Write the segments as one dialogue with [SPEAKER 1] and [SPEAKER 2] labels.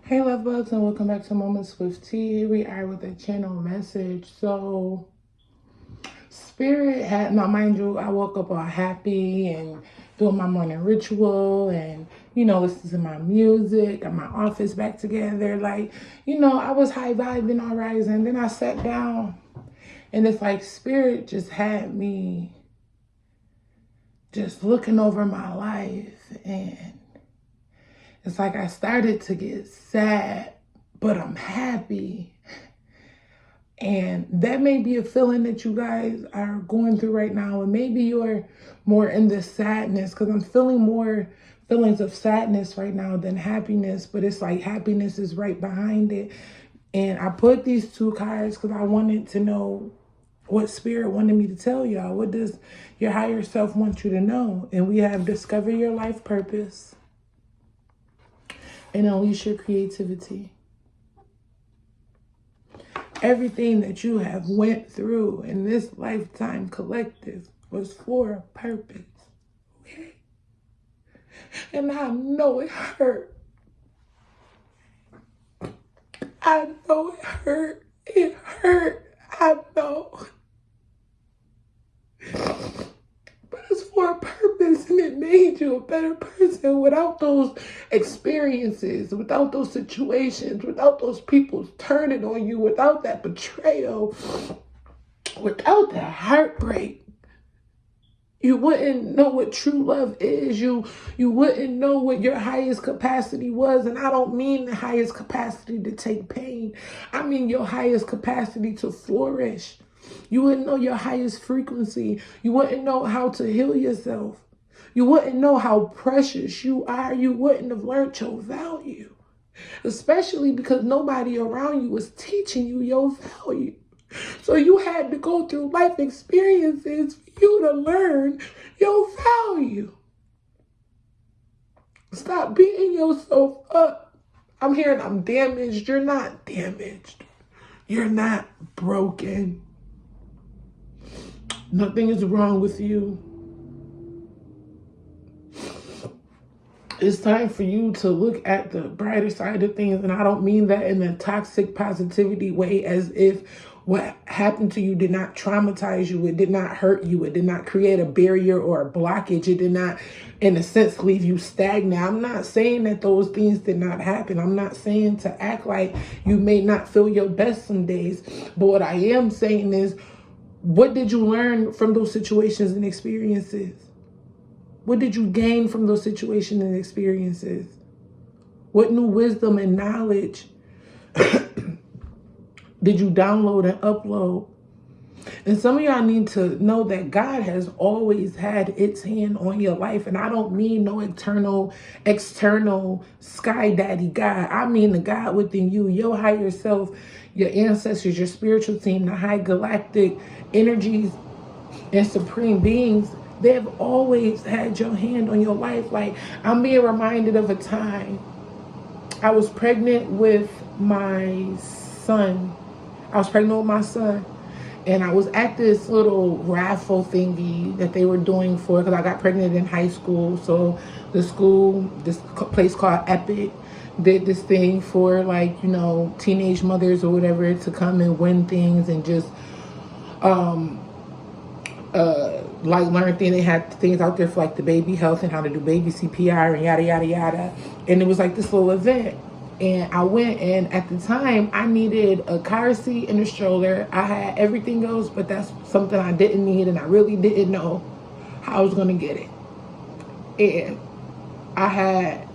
[SPEAKER 1] Hey love bugs, and welcome back to Moments with Tea. Here we are with a channel message. So spirit had, now mind you, I woke up all happy and doing my morning ritual and listening to my music, got my office back together. Like, I was high vibing all right, and then I sat down and it's like spirit just had me just looking over my life, and it's like I started to get sad, but I'm happy. And that may be a feeling that you guys are going through right now. And maybe you're more in the sadness, because I'm feeling more feelings of sadness right now than happiness. But it's like happiness is right behind it. And I put these two cards because I wanted to know what spirit wanted me to tell y'all. What does your higher self want you to know? And we have discover your life purpose and unleash your creativity. Everything that you have went through in this lifetime collective was for a purpose, okay? And I know it hurt. I know it hurt. It hurt. I know. But it's for a purpose, and it made you a better person. Without those experiences, without those situations, without those people turning on you, without that betrayal, without that heartbreak, you wouldn't know what true love is. You wouldn't know what your highest capacity was. And I don't mean the highest capacity to take pain. I mean your highest capacity to flourish. You wouldn't know your highest frequency. You wouldn't know how to heal yourself. You wouldn't know how precious you are. You wouldn't have learned your value, especially because nobody around you was teaching you your value. So you had to go through life experiences for you to learn your value. Stop beating yourself up. I'm hearing I'm damaged. You're not damaged. You're not broken. Nothing is wrong with you. It's time for you to look at the brighter side of things. And I don't mean that in a toxic positivity way, as if what happened to you did not traumatize you. It did not hurt you. It did not create a barrier or a blockage. It did not, in a sense, leave you stagnant. I'm not saying that those things did not happen. I'm not saying to act like you may not feel your best some days. But what I am saying is, what did you learn from those situations and experiences? What did you gain from those situations and experiences? What new wisdom and knowledge did you download and upload? And some of y'all need to know that God has always had its hand on your life. And I don't mean no external sky daddy God. I mean the God within you, your higher self, your ancestors, your spiritual team, the high galactic energies and supreme beings. They've always had your hand on your life. Like, I'm being reminded of a time I was pregnant with my son. And I was at this little raffle thingy that they were doing because I got pregnant in high school. So this place called Epic, did this thing for teenage mothers or whatever to come and win things and just learn things. They had things out there for the baby health and how to do baby CPR and yada yada yada. And it was like this little event. And I went, and at the time I needed a car seat and a stroller. I had everything else, but that's something I didn't need, and I really didn't know how I was gonna get it. And I had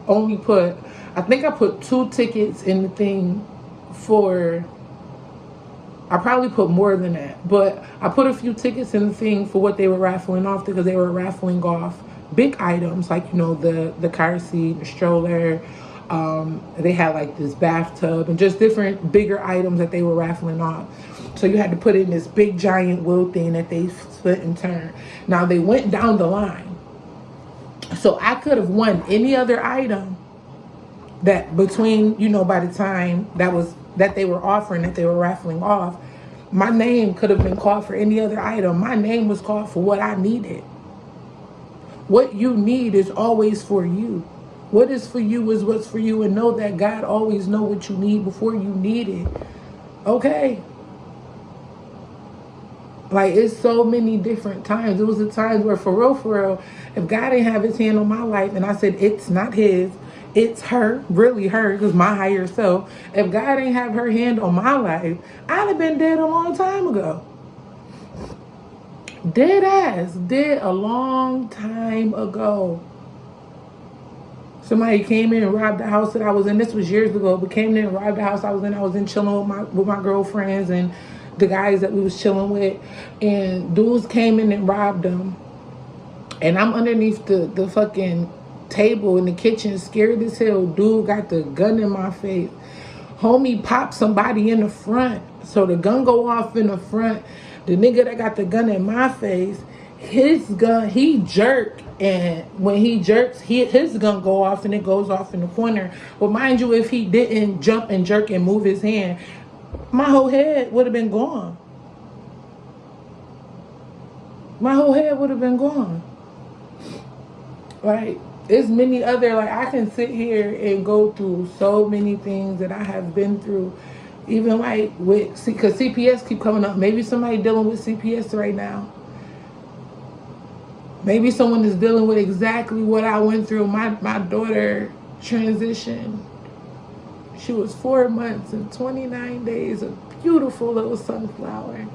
[SPEAKER 1] only I think I put 2 tickets in the thing for, I probably put more than that, but I put a few tickets in the thing for what they were raffling off, because they were raffling off big items like, the car seat, the stroller. They had this bathtub and just different bigger items that they were raffling off. So you had to put in this big giant wheel thing that they split and turn. Now they went down the line. So I could have won any other item that between, by the time that they were offering, that they were raffling off, my name could have been called for any other item. My name was called for what I needed. What you need is always for you. What is for you is what's for you, and know that God always know what you need before you need it. Okay? Like, it's so many different times. It was the times where, for real, if God didn't have his hand on my life, and I said, it's not his, it's her, really her, because my higher self. If God didn't have her hand on my life, I'd have been dead a long time ago. Dead ass, dead a long time ago. Somebody came in and robbed the house that I was in. This was years ago, but came in and robbed the house I was in. I was in chilling with my girlfriends and the guys that we was chilling with, and dudes came in and robbed them. And I'm underneath the fucking table in the kitchen, scared as hell. Dude got the gun in my face. Homie popped somebody in the front, so the gun go off in the front. The nigga that got the gun in my face, his gun, he jerked, and when he jerks, his gun go off and it goes off in the corner. But mind you, if he didn't jump and jerk and move his hand, my whole head would have been gone. My whole head would have been gone. Like, there's many other, like, I can sit here and go through so many things that I have been through. Even like with, because CPS keep coming up. Maybe somebody dealing with CPS right now. Maybe someone is dealing with exactly what I went through. My daughter transitioned. She was 4 months and 29 days, a beautiful little sunflower.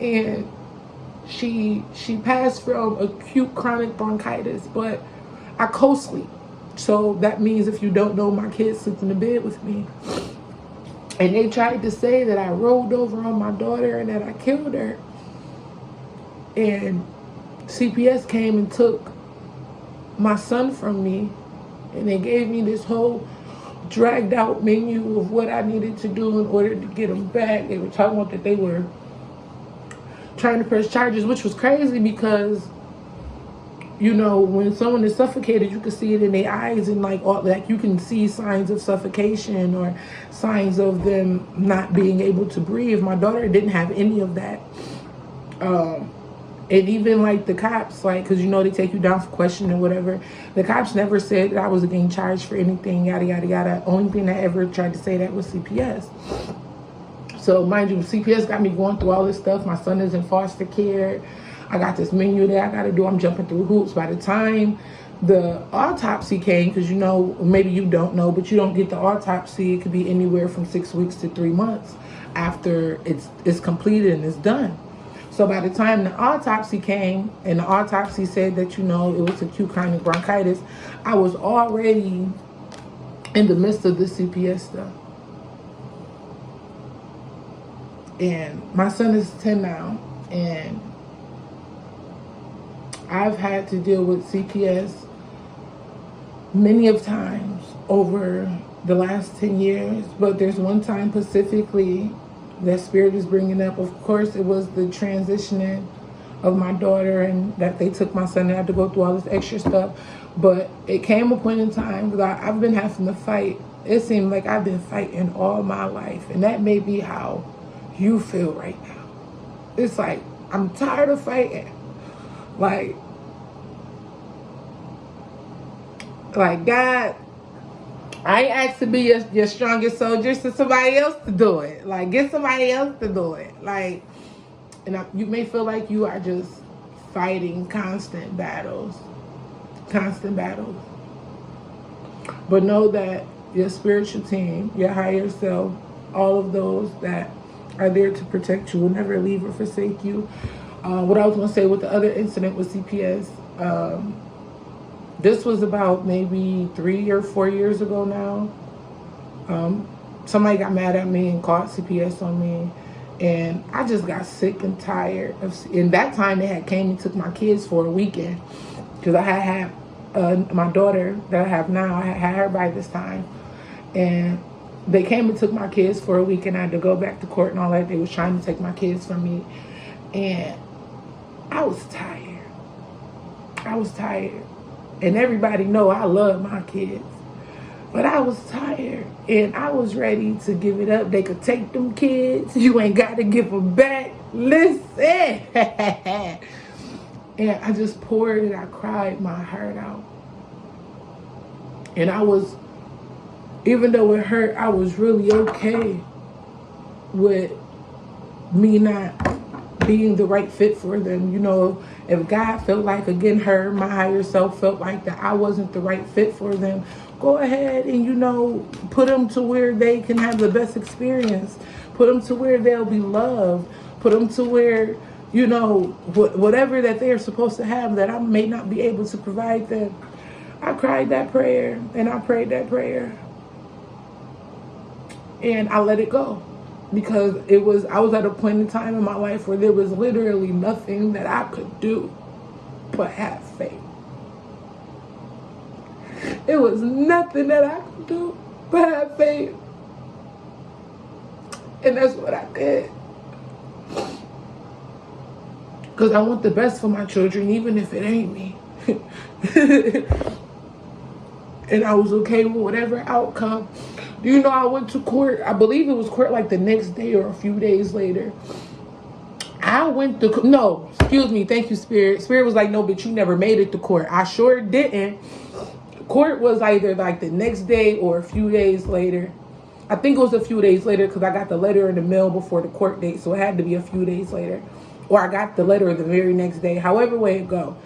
[SPEAKER 1] And she passed from acute chronic bronchitis, but I co-sleep. So that means, if you don't know, my kids sleep in the bed with me. And they tried to say that I rolled over on my daughter and that I killed her. And CPS came and took my son from me, and they gave me this whole dragged out menu of what I needed to do in order to get him back. They were talking about that they were trying to press charges, which was crazy because, you know, when someone is suffocated, you can see it in their eyes, and like you can see signs of suffocation or signs of them not being able to breathe. My daughter didn't have any of that. And even like the cops, like, because you know they take you down for questioning or whatever, the cops never said that I was getting charged for anything, yada yada yada. Only thing that ever tried to say that was CPS. So mind you, CPS got me going through all this stuff. My son is in foster care. I got this menu that I got to do. I'm jumping through hoops. By the time the autopsy came, because, you know, maybe you don't know, but you don't get the autopsy. It could be anywhere from 6 weeks to 3 months after it's completed and it's done. So by the time the autopsy came, and the autopsy said that, you know, it was acute chronic bronchitis, I was already in the midst of the CPS stuff. And my son is 10 now, and I've had to deal with CPS many of times over the last 10 years, but there's one time specifically that Spirit is bringing up. Of course, it was the transitioning of my daughter, and that they took my son and I had to go through all this extra stuff. But it came a point in time, because I've been having to fight. It seemed like I've been fighting all my life, and that may be how you feel right now. It's like, I'm tired of fighting. Like God, I ain't asked to be your strongest soldier, so somebody else to do it. Like, get somebody else to do it. Like, and you may feel like you are just fighting constant battles. But know that your spiritual team, your higher self, all of those that are there to protect you will never leave or forsake you. What I was going to say with the other incident with CPS, this was about maybe 3 or 4 years ago now. Somebody got mad at me and called CPS on me, and I just got sick and tired of. In that time, they had came and took my kids for a weekend, because I had my daughter that I have now. I had her by this time, and they came and took my kids for a week, and I had to go back to court and all that. They was trying to take my kids from me, and I was tired. And everybody know I love my kids. But I was tired, and I was ready to give it up. They could take them kids. You ain't got to give them back. Listen. And I just poured it. I cried my heart out. And I was, even though it hurt, I was really okay with me not being the right fit for them. You know, if God felt like, again, her, my higher self felt like that I wasn't the right fit for them, go ahead and, you know, put them to where they can have the best experience. Put them to where they'll be loved. Put them to where, you know, whatever that they're supposed to have that I may not be able to provide them. I cried that prayer and I prayed that prayer. And I let it go. Because I was at a point in time in my life where there was literally nothing that I could do but have faith. It was nothing that I could do but have faith. And that's what I did. Because I want the best for my children, even if it ain't me. And I was okay with whatever outcome. Do you know I went to court? I believe it was court like the next day or a few days later. I went to, no, excuse me, thank you, Spirit. Spirit was like, no, but you never made it to court. I sure didn't. Court was either like the next day or a few days later. I think it was a few days later because I got the letter in the mail before the court date. So it had to be a few days later. Or I got the letter the very next day. However way it go.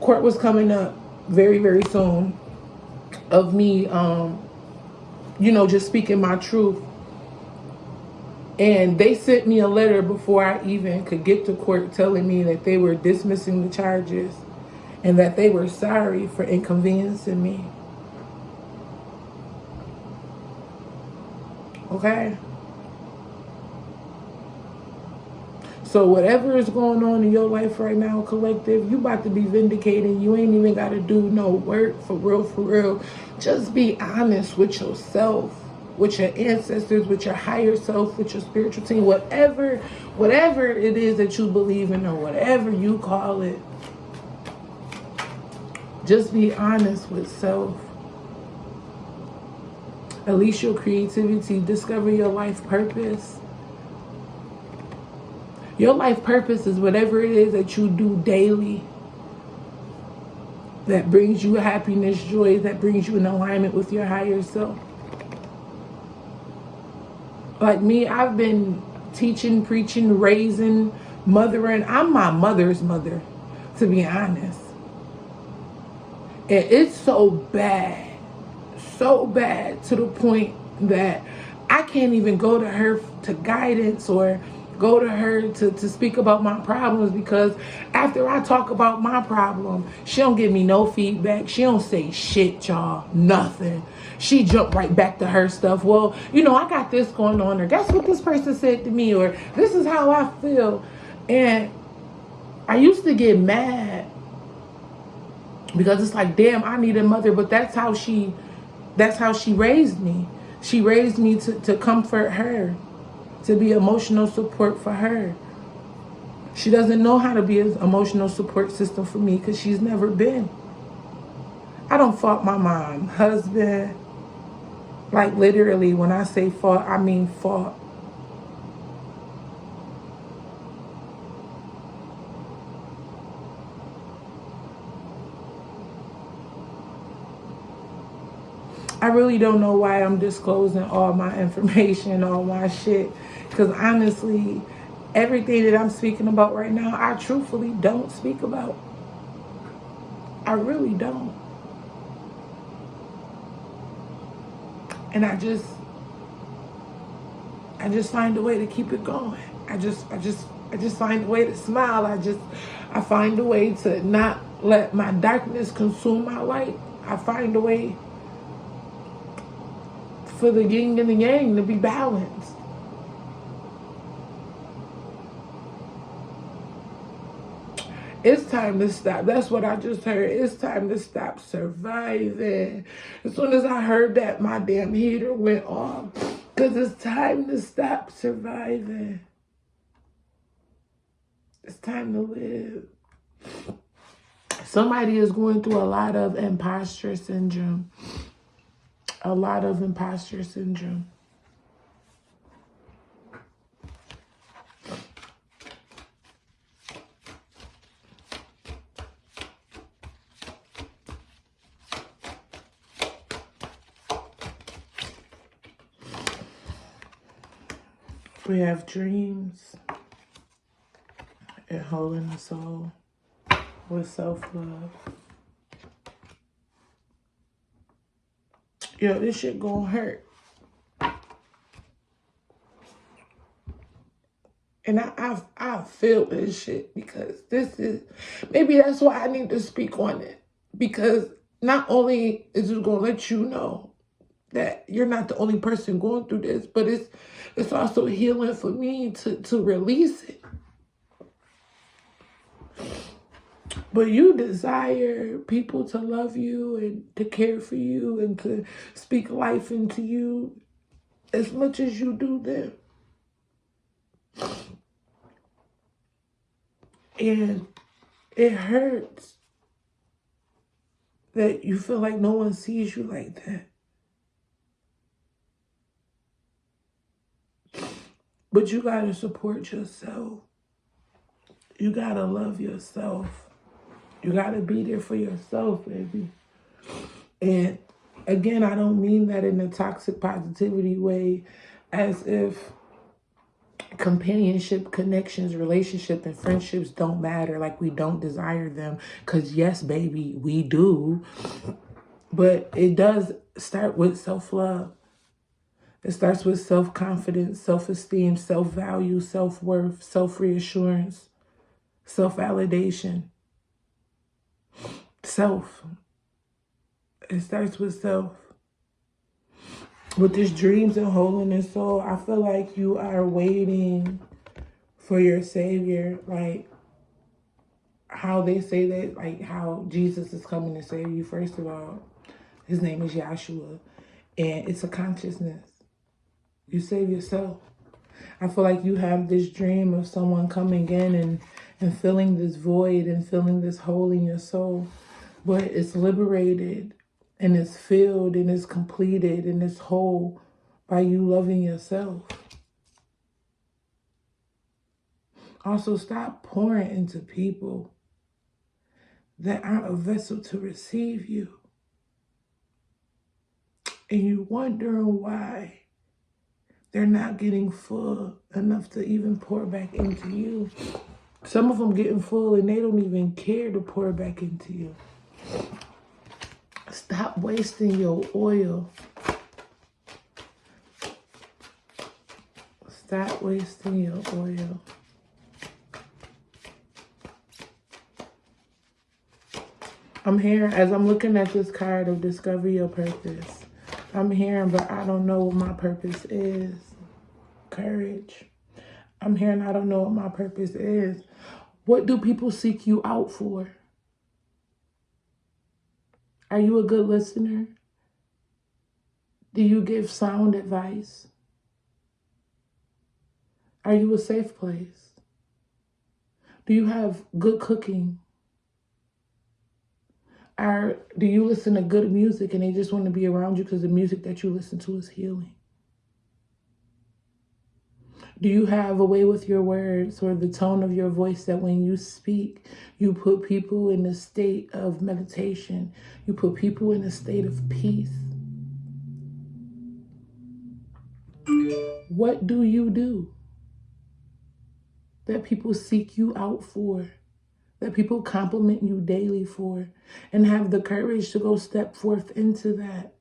[SPEAKER 1] Court was coming up very, very soon of me, you know, just speaking my truth. And they sent me a letter before I even could get to court telling me that they were dismissing the charges and that they were sorry for inconveniencing me. Okay? So whatever is going on in your life right now, collective, you about to be vindicated. You ain't even got to do no work, for real, for real. Just be honest with yourself, with your ancestors, with your higher self, with your spiritual team, whatever it is that you believe in or whatever you call it. Just be honest with self. Unleash your creativity. Discover your life purpose. Your life purpose is whatever it is that you do daily that brings you happiness, joy, that brings you in alignment with your higher self. Like me, I've been teaching, preaching, raising, mothering. I'm my mother's mother, to be honest. And it's so bad to the point that I can't even go to her to guidance or go to her to speak about my problems, because after I talk about my problem, she don't give me no feedback. She don't say shit, y'all. Nothing. She jumped right back to her stuff. Well, you know, I got this going on, or that's what this person said to me, or this is how I feel. And I used to get mad because it's like, damn, I need a mother, but that's how she raised me. She raised me to comfort her, to be emotional support for her. She doesn't know how to be an emotional support system for me because she's never been. I don't fault my mom, husband. Like literally, when I say fault, I mean fault. I really don't know why I'm disclosing all my information, all my shit. Because honestly, everything that I'm speaking about right now, I truthfully don't speak about. I really don't. And I just find a way to keep it going. I just find a way to smile. I find a way to not let my darkness consume my light. I find a way for the yin and the yang to be balanced. It's time to stop. That's what I just heard. It's time to stop surviving. As soon as I heard that, my damn heater went off. Because it's time to stop surviving. It's time to live. Somebody is going through a lot of imposter syndrome. A lot of imposter syndrome. We have dreams and holding the soul with self-love. Yo, this shit gonna hurt. And I feel this shit because this is, maybe that's why I need to speak on it. Because not only is it gonna let you know that you're not the only person going through this, but it's also healing for me to release it. But you desire people to love you and to care for you and to speak life into you as much as you do them. And it hurts that you feel like no one sees you like that. But you gotta support yourself. You gotta love yourself. You gotta be there for yourself, baby. And again, I don't mean that in a toxic positivity way, as if companionship, connections, relationship, and friendships don't matter, like we don't desire them. Because yes, baby, we do. But it does start with self-love. It starts with self-confidence, self-esteem, self-value, self-worth, self-reassurance, self-validation. Self. It starts with self. With this dreams and holiness soul, I feel like you are waiting for your savior. Like how they say that, like how Jesus is coming to save you. First of all, his name is Yahshua. And it's a consciousness. You save yourself. I feel like you have this dream of someone coming in and filling this void and filling this hole in your soul. But it's liberated and it's filled and it's completed and it's whole by you loving yourself. Also, stop pouring into people that aren't a vessel to receive you. And you're wondering why they're not getting full enough to even pour back into you. Some of them getting full and they don't even care to pour back into you. Stop wasting your oil. Stop wasting your oil. I'm hearing, as I'm looking at this card of discover your purpose, I'm hearing, but I don't know what my purpose is. Courage. I'm hearing, I don't know what my purpose is. What do people seek you out for? Are you a good listener? Do you give sound advice? Are you a safe place? Do you have good cooking? Do you listen to good music and they just want to be around you because the music that you listen to is healing? Do you have a way with your words or the tone of your voice that when you speak, you put people in a state of meditation? You put people in a state of peace? What do you do that people seek you out for? That people compliment you daily for, and have the courage to go step forth into that?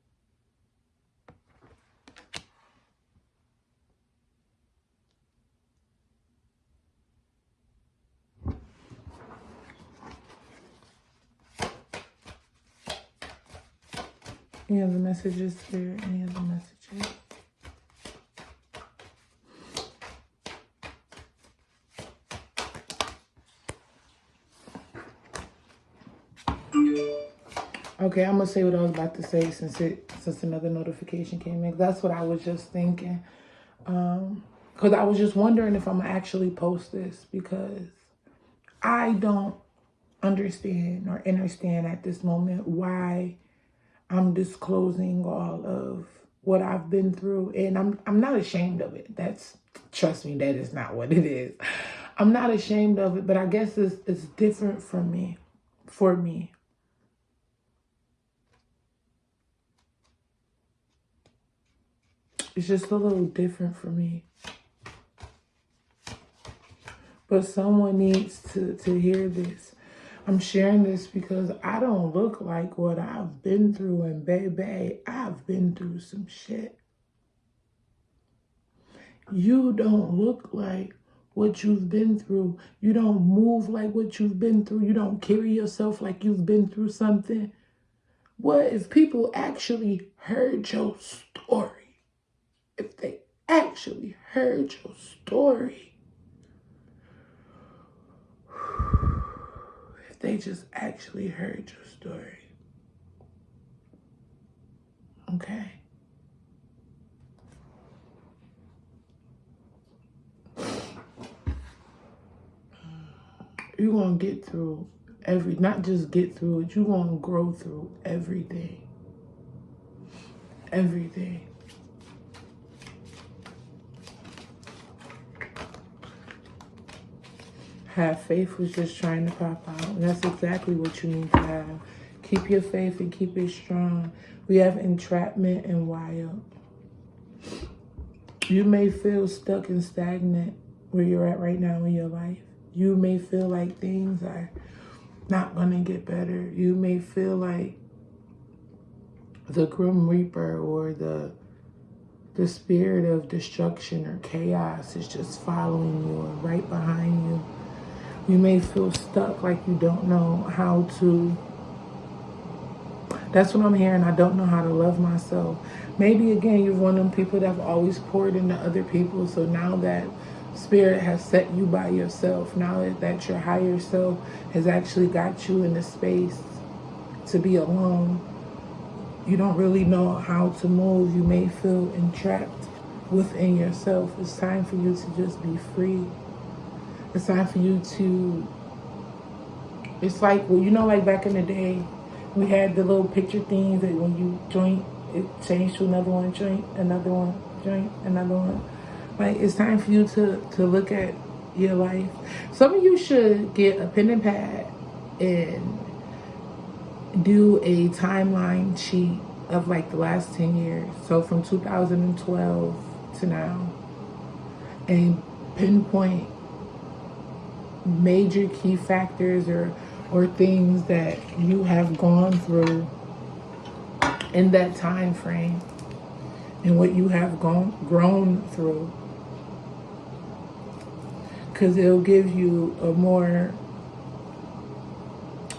[SPEAKER 1] Any other messages, Spirit? Any other messages? Okay, I'm gonna say what I was about to say since another notification came in. That's what I was just thinking. Because I was just wondering if I'm gonna actually post this, because I don't understand or understand at this moment why I'm disclosing all of what I've been through, and I'm not ashamed of it. Trust me, that is not what it is. I'm not ashamed of it, but I guess it's different for me. It's just a little different for me. But someone needs to hear this. I'm sharing this because I don't look like what I've been through. And baby, I've been through some shit. You don't look like what you've been through. You don't move like what you've been through. You don't carry yourself like you've been through something. What if people actually heard your story? If they actually heard your story. If they just actually heard your story. Okay? You're going to get through not just get through it, you're going to grow through everything. Everything. Have faith was just trying to pop out. And that's exactly what you need to have. Keep your faith and keep it strong. We have entrapment and wild. You may feel stuck and stagnant where you're at right now in your life. You may feel like things are not going to get better. You may feel like the Grim Reaper or the spirit of destruction or chaos is just following you or right behind you. You may feel stuck, like you don't know how to. That's what I'm hearing. I don't know how to love myself. Maybe, again, you're one of them people that have always poured into other people. So now that Spirit has set you by yourself, now that your higher self has actually got you in the space to be alone, you don't really know how to move. You may feel entrapped within yourself. It's time for you to just be free. It's time for you to, it's like, well, you know, like back in the day, we had the little picture things that when you joint, it changed to another one, joint, another one, joint, another one. Like, it's time for you to look at your life. Some of you should get a pen and pad and do a timeline sheet of like the last 10 years. So from 2012 to now. And pinpoint major key factors or things that you have gone through in that time frame and what you have grown through. Because it'll give you a more,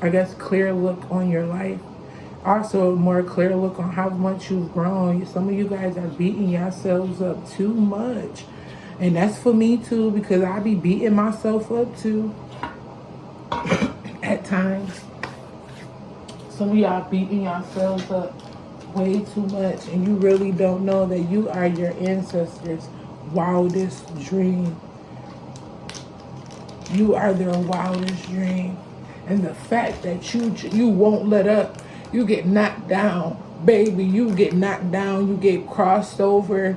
[SPEAKER 1] I guess, clear look on your life. Also, a more clear look on how much you've grown. Some of you guys are beating yourselves up too much. And that's for me too, because I be beating myself up too at times. Some of y'all beating yourselves up way too much, and you really don't know that you are your ancestors' wildest dream. You are their wildest dream. And the fact that you won't let up, you get knocked down, baby. You get knocked down, you get crossed over,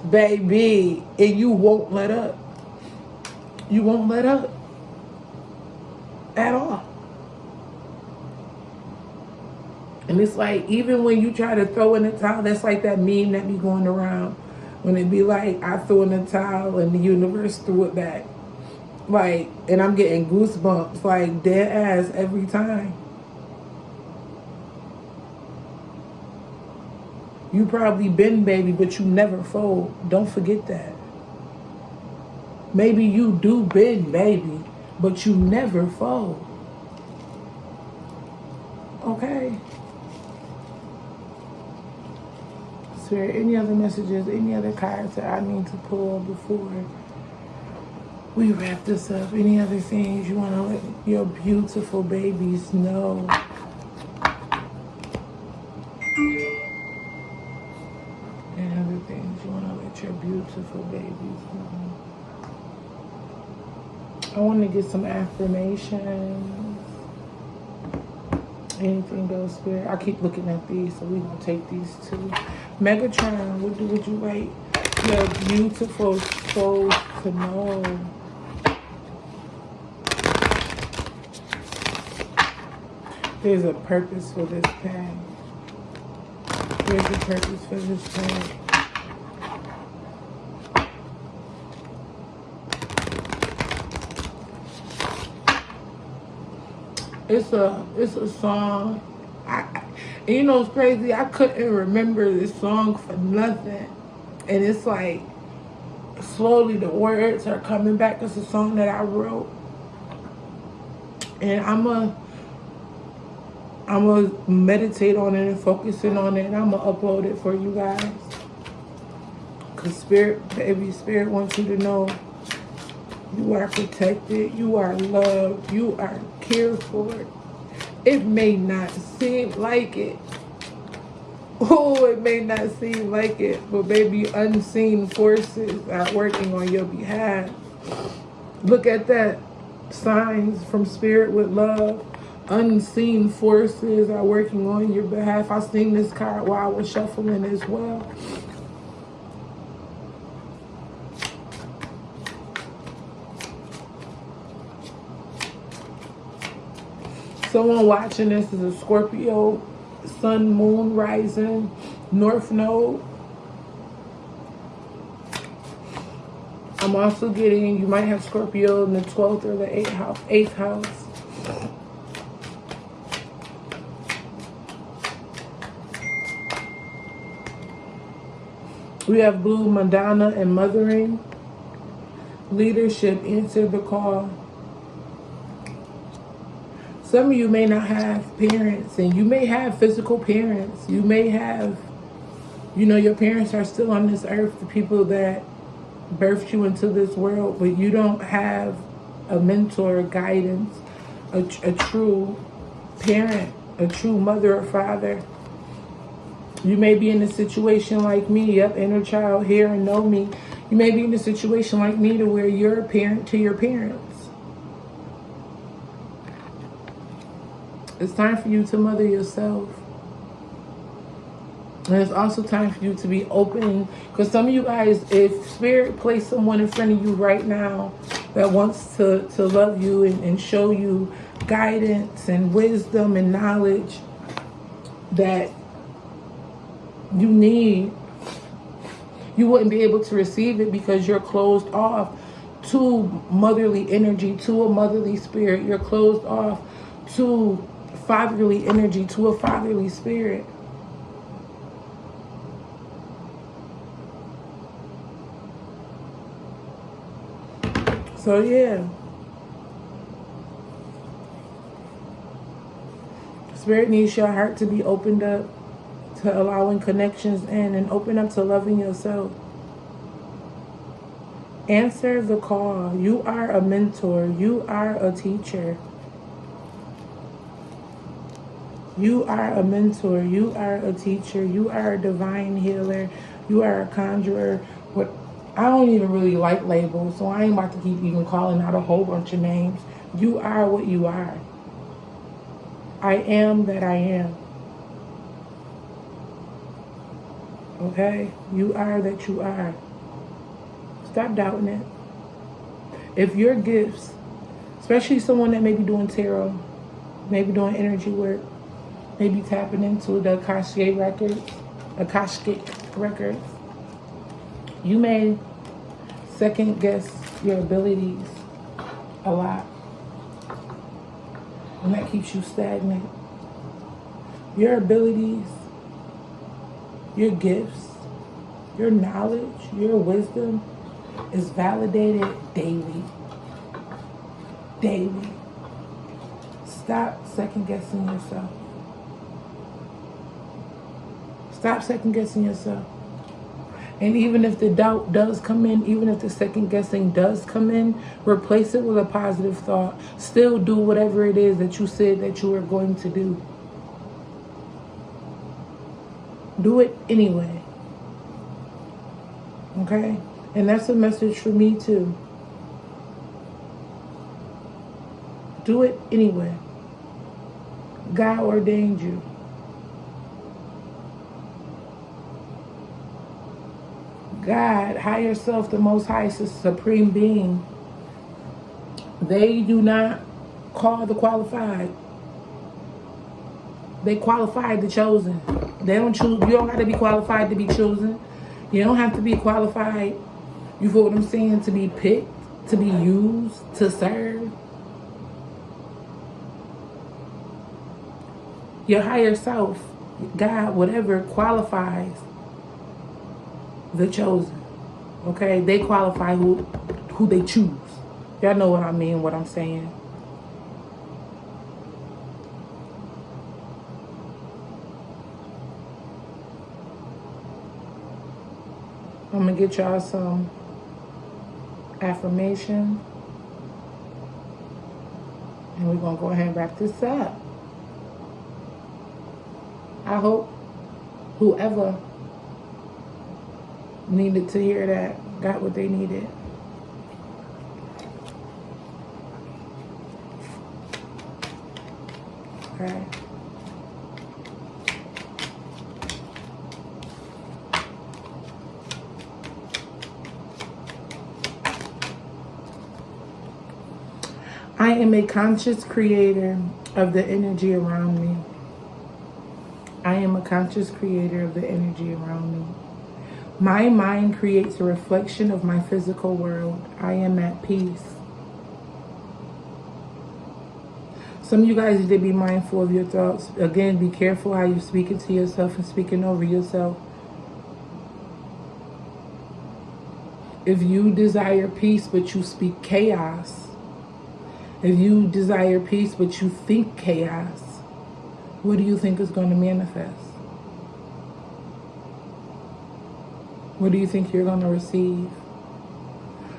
[SPEAKER 1] baby, and you won't let up. You won't let up at all. And it's like, even when you try to throw in the towel, that's like that meme that be going around when it be like, I threw in the towel and the universe threw it back. Like, and I'm getting goosebumps, like dead ass every time. You probably been baby, but you never fold. Don't forget that. Maybe you do bend baby, but you never fold. Okay? Spirit, any other messages, any other cards that I need to pull before we wrap this up? Any other things you want to let your beautiful babies know? Any other things you want to let your beautiful babies know? I want to get some affirmations. Anything goes, Spirit. I keep looking at these, so we're going to take these two. Megatron, what would you like your beautiful souls to know? There's a purpose for this path. There's a purpose for this path. It's a song. And you know, it's crazy. I couldn't remember this song for nothing, and it's like slowly the words are coming back. It's a song that I wrote, and I'm gonna meditate on it and focusing on it, and I'm gonna upload it for you guys. Cause Spirit, baby, Spirit wants you to know you are protected, you are loved, you are cared for. It may not seem like it. Oh, it may not seem like it, but baby, unseen forces are working on your behalf. Look at that. Signs from Spirit with love. Unseen forces are working on your behalf. I seen this card while I was shuffling as well. Someone watching this is a Scorpio, Sun, Moon, Rising, North Node. I'm also getting, you might have Scorpio in the 12th or the 8th house. We have Blue, Madonna, and Mothering. Leadership, answer the call. Some of you may not have parents, and you may have physical parents. You may have, you know, your parents are still on this earth, the people that birthed you into this world, but you don't have a mentor, guidance, a true parent, a true mother or father. You may be in a situation like me, yep, inner child, hear and know me. You may be in a situation like me to where you're a parent to your parents. It's time for you to mother yourself. And it's also time for you to be open. Because some of you guys, if Spirit placed someone in front of you right now that wants to love you and show you guidance and wisdom and knowledge that you need, you wouldn't be able to receive it because you're closed off to motherly energy, to a motherly spirit. You're closed off to fatherly energy, to a fatherly spirit. So yeah, Spirit needs your heart to be opened up to allowing connections in, and open up to loving yourself. Answer the call. You are a mentor. You are a teacher. You are a mentor. You are a teacher. You are a divine healer. You are a conjurer. What I don't even really like labels, so I ain't about to keep even calling out a whole bunch of names. You are what you are. I am that I am. Okay? You are that you are. Stop doubting it. If your gifts, especially someone that may be doing tarot, maybe doing energy work, maybe tapping into the Akashic records, you may second guess your abilities a lot. And that keeps you stagnant. Your abilities, your gifts, your knowledge, your wisdom is validated daily. Daily. Stop second guessing yourself. Stop second guessing yourself. And even if the doubt does come in, even if the second guessing does come in, replace it with a positive thought. Still do whatever it is that you said that you were going to do. Do it anyway. Okay? And that's a message for me too. Do it anyway. God ordained you. God, higher self, the most high, supreme being, they do not call the qualified. They qualify the chosen. They don't choose. You don't have to be qualified to be chosen. You don't have to be qualified, you feel what I'm saying, to be picked, to be used, to serve. Your higher self, God, whatever, qualifies the chosen. Okay? They qualify who they choose. Y'all know what I mean, what I'm saying. I'm going to get y'all some affirmation. And we're going to go ahead and wrap this up. I hope whoever needed to hear that got what they needed. Okay. I am a conscious creator of the energy around me. I am a conscious creator of the energy around me. My mind creates a reflection of my physical world. I am at peace. Some of you guys need to be mindful of your thoughts. Again, be careful how you speak it to yourself and speaking over yourself. If you desire peace but you speak chaos, if you desire peace but you think chaos, what do you think is going to manifest? What do you think you're going to receive?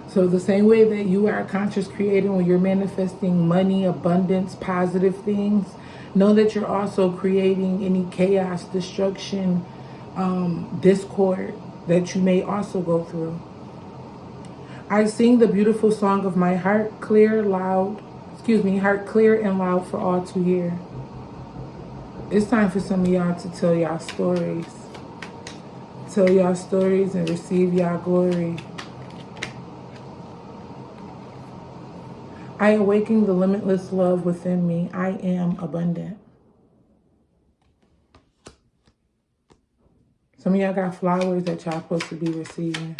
[SPEAKER 1] So the same way that you are a conscious creator when you're manifesting money, abundance, positive things, know that you're also creating any chaos, destruction, discord that you may also go through. I sing the beautiful song of my heart clear and loud for all to hear. It's time for some of y'all to tell y'all stories. Tell y'all stories and receive y'all glory. I awaken the limitless love within me. I am abundant. Some of y'all got flowers that y'all supposed to be receiving.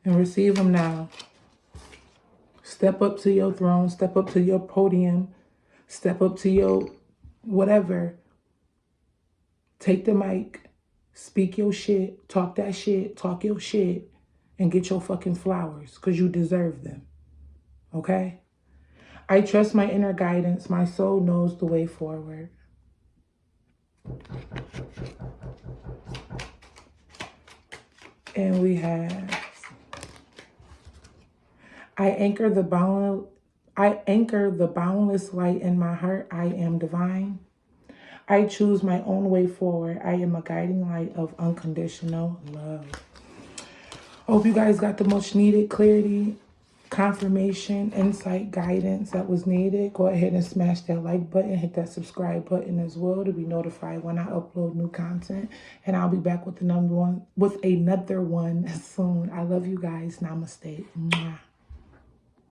[SPEAKER 1] And receive them now. Step up to your throne. Step up to your podium. Step up to your whatever. Take the mic. Speak your shit. Talk that shit. Talk your shit. And get your fucking flowers. Because you deserve them. Okay? I trust my inner guidance. My soul knows the way forward. And we have... I anchor the boundless light in my heart. I am divine. I choose my own way forward. I am a guiding light of unconditional love. I hope you guys got the much needed clarity, confirmation, insight, guidance that was needed. Go ahead and smash that like button, hit that subscribe button as well to be notified when I upload new content. And I'll be back with another one soon. I love you guys. Namaste. Mwah.